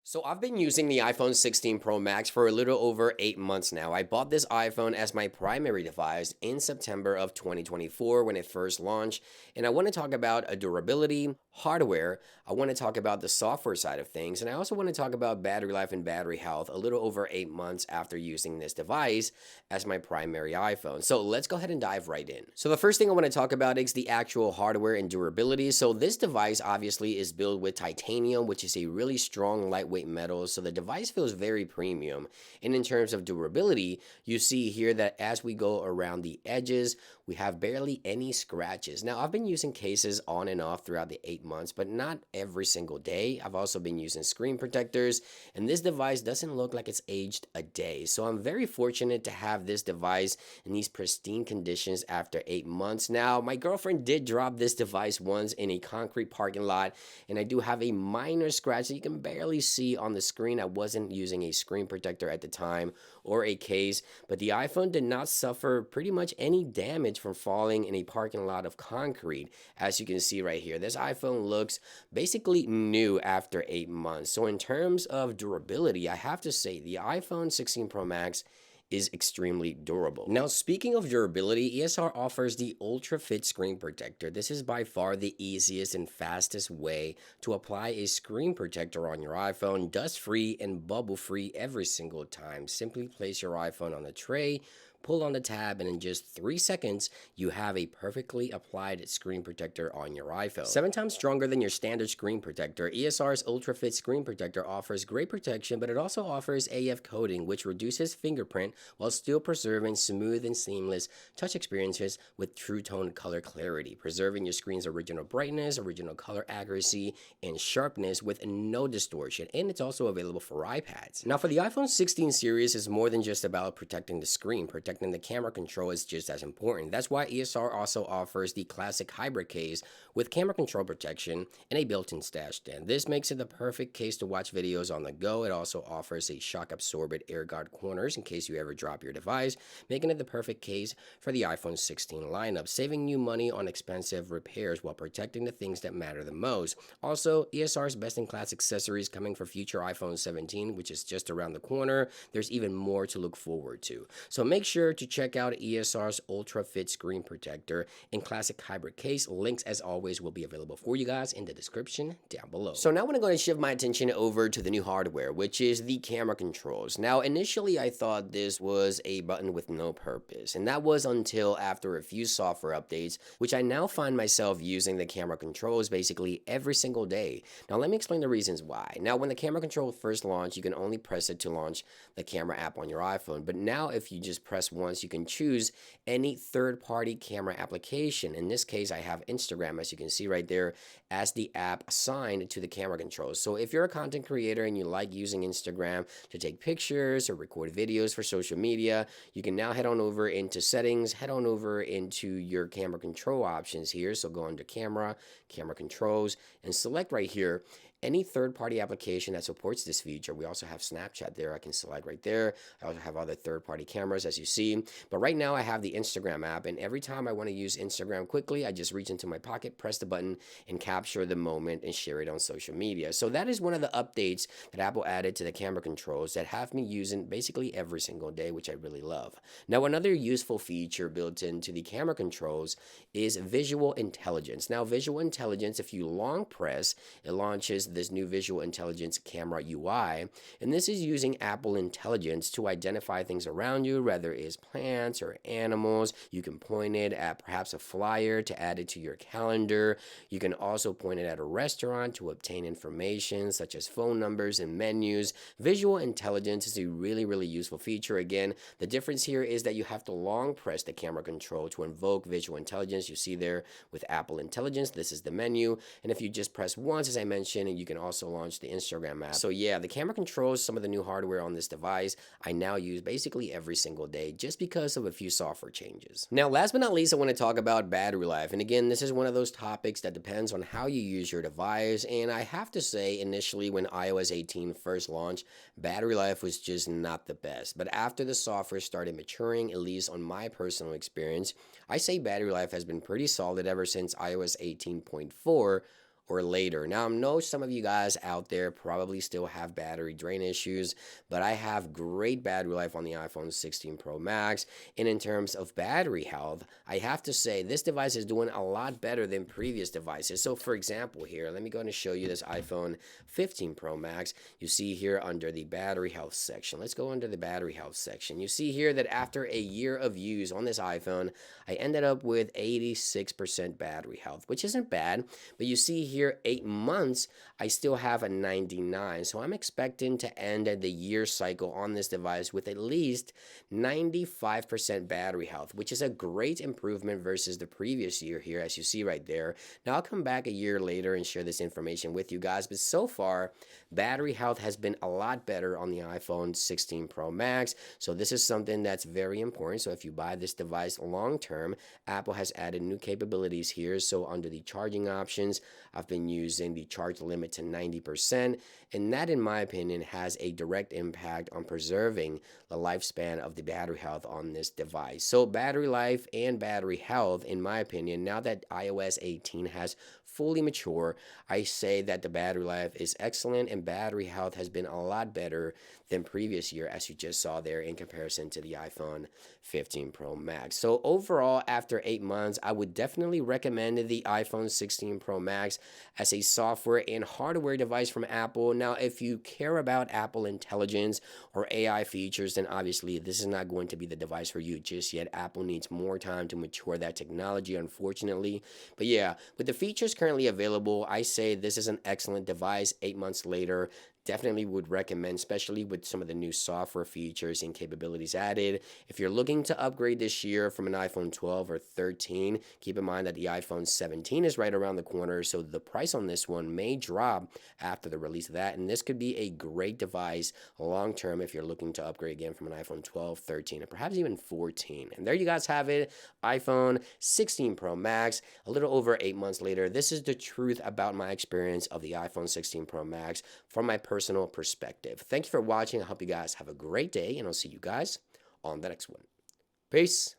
So I've been using the iPhone 16 Pro Max for a little over 8 months now. I bought this iPhone as my primary device in September of 2024 when it first launched, and I want to talk about a durability, hardware, I want to talk about the software side of things, and I also want to talk about battery life and battery health a little over 8 months after using this device as my primary iPhone. So let's go ahead and dive right in. So the first thing I want to talk about is the actual hardware and durability. So this device obviously is built with titanium, which is a really strong lightweight metal, so the device feels very premium. And in terms of durability, you see here that as we go around the edges, we have barely any scratches. Now, I've been using cases on and off throughout the 8 months, but not every single day. I've also been using screen protectors, and this device doesn't look like it's aged a day. So I'm very fortunate to have this device in these pristine conditions after 8 months. Now, my girlfriend did drop this device once in a concrete parking lot, and I do have a minor scratch that you can barely see on the screen. I wasn't using a screen protector at the time or a case, but the iPhone did not suffer pretty much any damage from falling in a parking lot of concrete. As you can see right here, this iPhone looks basically new after 8 months. So in terms of durability, I have to say the iPhone 16 Pro Max is extremely durable. Now, speaking of durability, ESR offers the UltraFit screen protector. This is by far the easiest and fastest way to apply a screen protector on your iPhone, dust-free and bubble-free every single time. Simply place your iPhone on the tray, pull on the tab, and in just 3 seconds, you have a perfectly applied screen protector on your iPhone. 7 times stronger than your standard screen protector, ESR's UltraFit screen protector offers great protection, but it also offers AF coating, which reduces fingerprint while still preserving smooth and seamless touch experiences with true tone color clarity, preserving your screen's original brightness, original color accuracy, and sharpness with no distortion, and it's also available for iPads. Now, for the iPhone 16 series, it's more than just about protecting the screen. Protecting the camera control is just as important. That's why ESR also offers the classic hybrid case with camera control protection and a built-in stash stand. This makes it the perfect case to watch videos on the go. It also offers a shock-absorbent air guard corners in case you ever drop your device, making it the perfect case for the iPhone 16 lineup, saving you money on expensive repairs while protecting the things that matter the most. Also, ESR's best-in-class accessories coming for future iPhone 17, which is just around the corner. There's even more to look forward to. So make sure to check out ESR's UltraFit screen protector and classic hybrid case. Links, as always, will be available for you guys in the description down below. So now I'm going to shift my attention over to the new hardware, which is the camera controls. Now, initially, I thought this was a button with no purpose, and that was until after a few software updates, which I now find myself using the camera controls basically every single day. Now, let me explain the reasons why. Now, when the camera control first launched, you can only press it to launch the camera app on your iPhone, but now if you just press once, you can choose any third-party camera application. In this case, I have Instagram, as you can see right there, as the app assigned to the camera controls. So if you're a content creator and you like using Instagram to take pictures or record videos for social media, you can now head on over into settings, head on over into your camera control options here. So go into camera, camera controls, and select right here any third-party application that supports this feature. We also have Snapchat there. I can select right there. I also have other third-party cameras, as you see. But right now, I have the Instagram app, and every time I want to use Instagram quickly, I just reach into my pocket, press the button, and capture the moment and share it on social media. So that is one of the updates that Apple added to the camera controls that have me using basically every single day, which I really love. Now, another useful feature built into the camera controls is visual intelligence. Now, visual intelligence, if you long press, it launches this new visual intelligence camera UI, and this is using Apple Intelligence to identify things around you, whether it's plants or animals. You can point it at perhaps a flyer to add it to your calendar. You can also point it at a restaurant to obtain information such as phone numbers and menus. Visual intelligence is a really useful feature. Again, the difference here is that you have to long press the camera control to invoke visual intelligence. You see there with Apple Intelligence, this is the menu, and if you just press once, as I mentioned, and you can also launch the Instagram app. So yeah, the camera controls, some of the new hardware on this device, I now use basically every single day just because of a few software changes. Now, last but not least, I want to talk about battery life. And again, this is one of those topics that depends on how you use your device. And I have to say, initially when iOS 18 first launched, battery life was just not the best. But after the software started maturing, at least on my personal experience, I say battery life has been pretty solid ever since iOS 18.4 or later. Now, I know some of you guys out there probably still have battery drain issues, but I have great battery life on the iPhone 16 Pro Max. And in terms of battery health, I have to say this device is doing a lot better than previous devices. So for example here, let me go and show you this iPhone 15 Pro Max. You see here under the battery health section. Let's go under the battery health section. You see here that after a year of use on this iPhone, I ended up with 86% battery health, which isn't bad, but you see here 8 months, I still have a 99. So I'm expecting to end the year cycle on this device with at least 95% battery health, which is a great improvement versus the previous year here, as you see right there. Now I'll come back a year later and share this information with you guys, but so far, battery health has been a lot better on the iPhone 16 Pro Max. So this is something that's very important. So if you buy this device long term, Apple has added new capabilities here. So under the charging options, I've been using the charge limit to 90%, and that in my opinion has a direct impact on preserving the lifespan of the battery health on this device. So battery life and battery health, in my opinion, now that iOS 18 has fully mature, I say that the battery life is excellent and battery health has been a lot better than previous year, as you just saw there in comparison to the iPhone 15 Pro Max. So overall, after 8 months, I would definitely recommend the iPhone 16 Pro Max as a software and hardware device from Apple. Now, if you care about Apple Intelligence or AI features, then obviously this is not going to be the device for you just yet. Apple needs more time to mature that technology, unfortunately. But yeah, with the features currently available, I say this is an excellent device. 8 months later, definitely would recommend, especially with some of the new software features and capabilities added. If you're looking to upgrade this year from an iPhone 12 or 13, keep in mind that the iPhone 17 is right around the corner, so the price on this one may drop after the release of that, and this could be a great device long term if you're looking to upgrade again from an iPhone 12, 13, or perhaps even 14. And there you guys have it, iPhone 16 Pro Max, a little over 8 months later. This is the truth about my experience of the iPhone 16 Pro Max from my personal perspective. Thank you for watching. I hope you guys have a great day, and I'll see you guys on the next one. Peace.